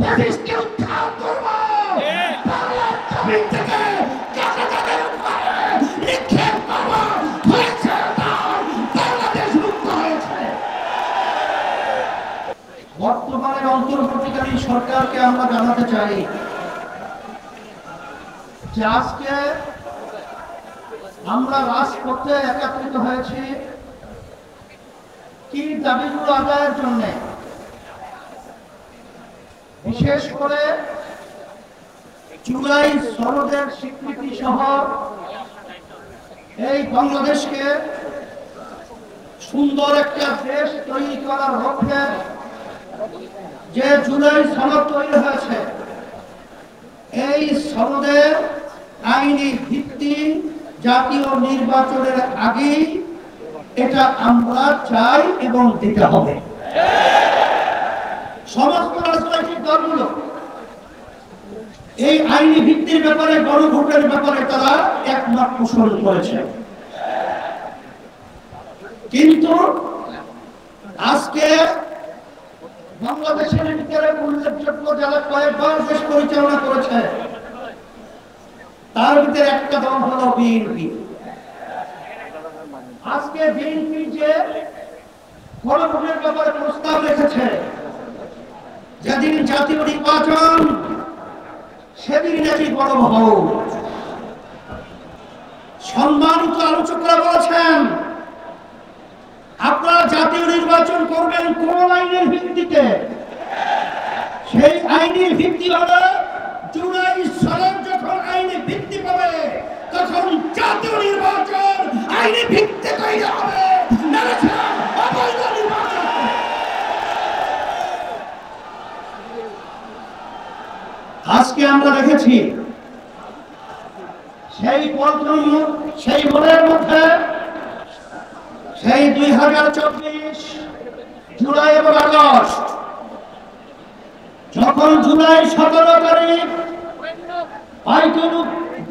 ফ্যাসিস্টকে উদ্ধার করব। বাংলার জমিন থেকে জাতির উপরে নিক্ষেপ করব। হয়েছে না, বাংলাদেশ মুক্ত হয়েছে। বর্তমানে অন্তর্বর্তীকালীন সরকারকে আমরা জানাতে চাই যে আজকে আমরা রাজপথে একত্রিত হয়েছি কি দাবিগুলো আদায়ের জন্য, বিশেষ করে জুলাই সনদের স্বীকৃতি সহ এই বাংলাদেশকে সুন্দর একটা দেশ তৈরি করার লক্ষ্যে যে জুলাই সনদ তৈরি হয়েছে, এই সনদের আইনি ভিত্তি জাতীয় নির্বাচনের আগেই এটা আমরা চাই এবং দিতে হবে। সমস্ত রাজনৈতিক দলগুলো এই আইনি ভিত্তির ব্যাপারে, গণভোটের ব্যাপারে তারা একমত পোষণ করেছে, কিন্তু আজকে বাংলাদেশের ভিতরে উল্লেখযোগ্য যারা কয়েকবার দেশ পরিচালনা করেছে তার ভিতরে একটা দল হলো বিএনপি। আজকে বিএনপি যে গণভোটের ব্যাপারে প্রস্তাব রেখেছে, যেদিন জাতীয় নির্বাচন সেদিন নাকি গণভোট। সম্মানিত আলোচকরা বলেছেন আপনারা জাতীয় নির্বাচন করবেন কোন আইনের ভিত্তিতে? সেই আইনের ভিত্তি হবে জুলাই সনদ যখন আইনি ভিত্তি পাবে তখন জাতীয় নির্বাচন আইনি ভিত্তি তৈরি হবে। আজকে আমরা দেখেছি সেই মনের মধ্যে সেই 2024 জুলাই এবং আগস্ট, যখন জুলাই 17 তারিখ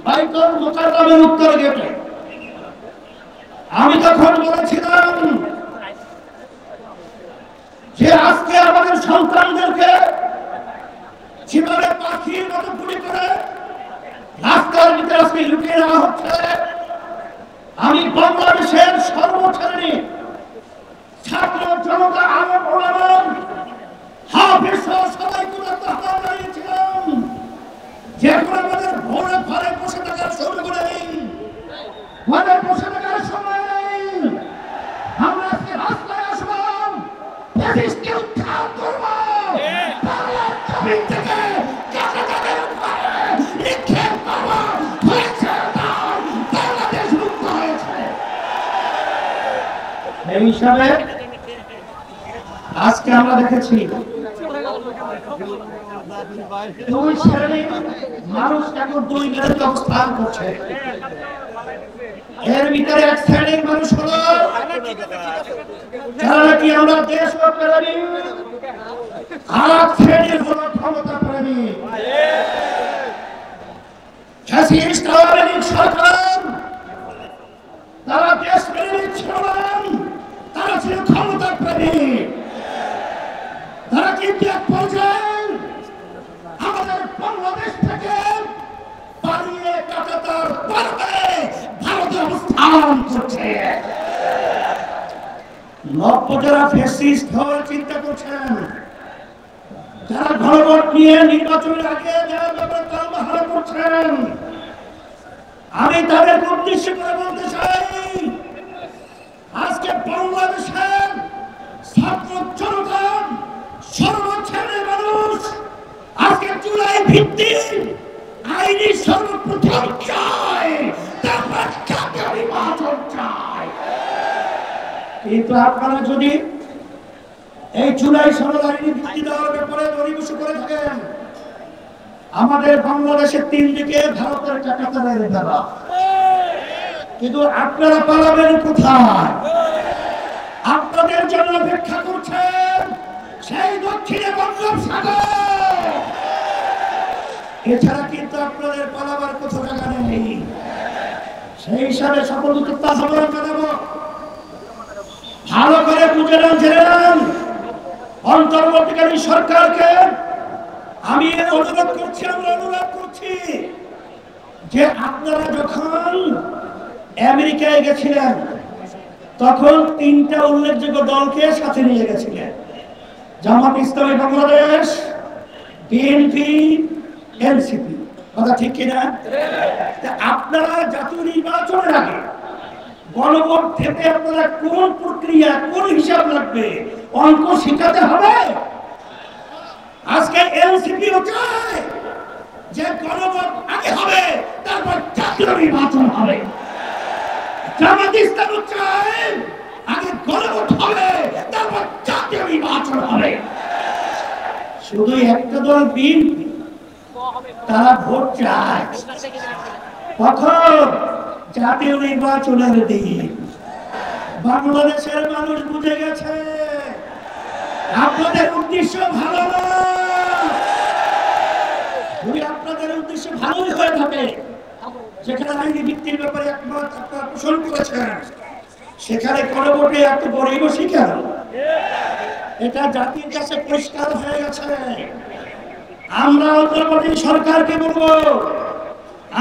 বাইতুল মুকাররমের উত্তর গেটে আমি তখন বলেছিলাম যে আজকে আমাদের সন্তানদেরকে জীবনে পাখির মতো গুলি করে রাস্তার ভিতরে আজকে লুকিয়ে দেওয়া হচ্ছে। আমি বাংলাদেশের সর্বশ্রেণী ছাত্র জনতা, আলেম ওলামা, হাফেজ সবাইকে আহ্বান জানিয়েছিলাম যে এখন আমাদের ঘরে ঘরে বসে থাকার সময় নেই, ঘরে বসে থাকার সময় নেই। আমরা আজকে রাস্তায় আসলাম, ফ্যাসিস্টকে উদ্ধার করব। বাংলার জমিন থেকে জাতির উপরে নিক্ষেপ করব। হয়েছে না, বাংলাদেশ মুক্ত হয়েছে। এই হিসাবে আজকে আমরা দেখেছি দুই শ্রেণীর মানুষ এখন দুই বিরুদ্ধে অবস্থান করছে। এর ভিতরে এক শ্রেণীর মানুষ হলো যারা নাকি আমরা দেশ প্রেমী, আর এক শ্রেণীর হলো ক্ষমতা প্রেমী। ফ্যাসিস্ট আওয়ামী লীগ সরকার তারা দেশ প্রেমী ছিল না, তারা ছিল ক্ষমতা প্রেমী। তারা কিন্তু এক পর্যায়ে আমাদের বাংলাদেশ থেকে পালিয়ে কাটাতার পারবে ভারতে অবস্থান করছে। নব্য যারা ফ্যাসিস্ট হওয়ার চিন্তা করছেন, যারা গণভোট নিয়ে নির্বাচনের আগে যারা ব্যাপারে তালবাহার করছেন, আমি তাদের উদ্দেশ্য করে বলতে চাই আজকে বাংলাদেশের ছাত্র জনতা, সর্বশ্রেণীর মানুষ আজকে জুলাই ভিত্তিক আইনি সর্বপ্রথম চায়, তারপর জাতীয় নির্বাচন চায়। কিন্তু আপনারা যদি এই জুলাই সনদ আইনি ভিত্তি দেওয়ার ব্যাপারে দরিবসু করে থাকেন, আমাদের বাংলাদেশের 3 দিকে ভারতের কাঁটাতারের বেড়া, কিন্তু আপনারা পালাবেন কোথায়? আপনাদের জন্য অপেক্ষা করছেন সেই দক্ষিণে বঙ্গোপসাগর। এছাড়া কিন্তু আপনাদের পালাবার কোথাও জায়গা নেই। সেই হিসাবে সকল জানাবো, ভালো করে বুঝে নেন, অন্তর্বর্তীকালীন সরকারকে আমি অনুরোধ করছি, আমরা অনুরোধ করছি যে আপনারা যখন আমেরিকায় গেছিলেন তখন তিনটা উল্লেখযোগ্য দলকে সাথে নিয়ে গেছিলেন, জামাত ইসলামী বাংলাদেশ, বিএনপি, এনসিপি। কথা ঠিক কিনা? আপনারা জাতীয় নির্বাচনের আগে গণভোট থেকে আপনারা কোন প্রক্রিয়া, কোন হিসাব লাগবে, অঙ্ক শিখাতে হবে। আজকে এনসিপিও চায় যে গণভোট আগে হবে, তারপর জাতীয় নির্বাচন হবে। জামাত ইসলামও চায় আগে গণভোট হবে, তারপর জাতীয় নির্বাচন হবে। শুধু একটা দল বিএনপি, তারা ভোট চায় কখন? জাতীয় নির্বাচনের দিন। বাংলাদেশের মানুষ বুঝে গেছে আপনাদের উদ্দেশ্য ভালো না। যদি আপনাদের উদ্দেশ্য ভালোই হয়ে থাকে, যেখানে আইনি ভিত্তির ব্যাপারে একমত আপনারা পোষণ করেছেন, সেখানে গণভোটে এত গরিবসী কেন? এটা জাতির কাছে পরিষ্কার হয়ে গেছে। আমরা অন্তর্বর্তী সরকারকে বলবো,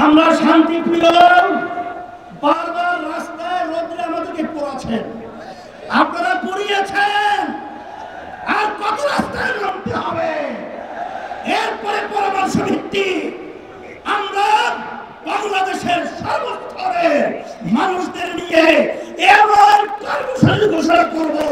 আমরা শান্তিপ্রিয়, বারবার রাস্তায় রোদ্রে আমাদেরকে পোড়াচ্ছেন, আপনারা পুড়িয়েছেন, আর কত রাস্তায় নামতে হবে? এরপরে পরামর্শ ভিত্তি আমরা বাংলাদেশের সর্বস্তরের মানুষদের নিয়ে এবার কর্মসূচি ঘোষণা করবো।